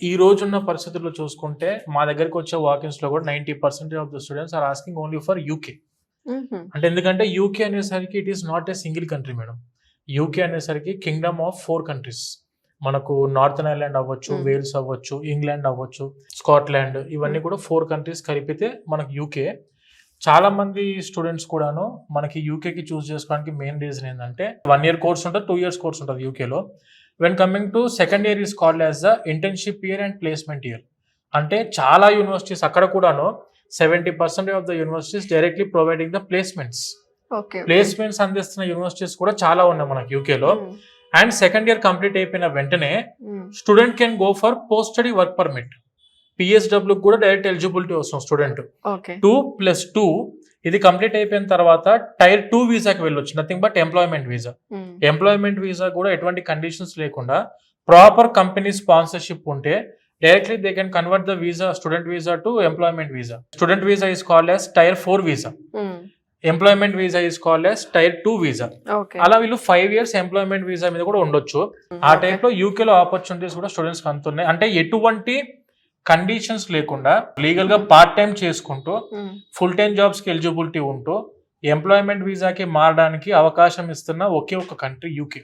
ఈ రోజున్న పరిస్థితుల్లో చూసుకుంటే మా దగ్గరికి వచ్చే వాకిన్స్ లో కూడా 90% of the students are asking only for UK. అంటే ఎందుకంటే యూకే అనేసరికి it is not a single country madam. UK అనేసరికి కింగ్డమ్ ఆఫ్ 4 కంట్రీస్. మనకు నార్థన్ ఐర్లాండ్ అవ్వచ్చు, వేల్స్ అవ్వచ్చు, ఇంగ్లాండ్ అవ్వచ్చు, స్కాట్లాండ్, ఇవన్నీ కూడా 4 కంట్రీస్ కలిపితే మనకు యూకే. చాలా మంది స్టూడెంట్స్ కూడాను మనకి యూకేకి చూస్ చేసుకోవడానికి మెయిన్ రీజన్ ఏంటంటే 1 year కోర్స్ ఉంటుంది, 2 years కోర్స్ ఉంటుంది యూకేలో. When coming to second year is called as the internship year and placement year. అంటే చాలా యూనివర్సిటీస్ అక్కడ కూడాను 70% of the universities directly providing the placements. Placements అందిస్తున్న యూనివర్సిటీస్ కూడా చాలా ఉన్నాయి మనకి యూకేలో. అండ్ సెకండ్ ఇయర్ కంప్లీట్ అయిపోయిన వెంటనే student can go for post study work permit. PSW కూడా డైరెక్ట్ ఎలిజిబిలిటీ వస్తుంది స్టూడెంట్. 2+2 ఇది కంప్లీట్ అయిపోయిన తర్వాత టైర్ 2 వీసాకి వెళ్ళొచ్చు, nothing but employment visa. Employment visa కూడా ఎటువంటి కండిషన్స్ లేకుండా ప్రాపర్ కంపెనీ స్పాన్సర్షిప్ ఉంటే directly they can convert the visa, student visa to employment visa. Student visa is called as tier 4 visa. Employment visa is called as tier 2 visa. అలా వీళ్ళు 5 years employment visa మీద కూడా ఉండొచ్చు. ఆ type లో యూకేలో opportunities కూడా స్టూడెంట్స్ అందుతున్నాయి. అంటే ఎటువంటి కండిషన్స్ లేకుండా లీగల్ గా పార్ట్ టైం చేసుకుంటూ ఫుల్ టైం జాబ్స్ కి ఎలిజిబిలిటీ ఉంటూ ఎంప్లాయ్మెంట్ వీసాకి మారడానికి అవకాశం ఇస్తున్న ఒకే ఒక కంట్రీ యూకే.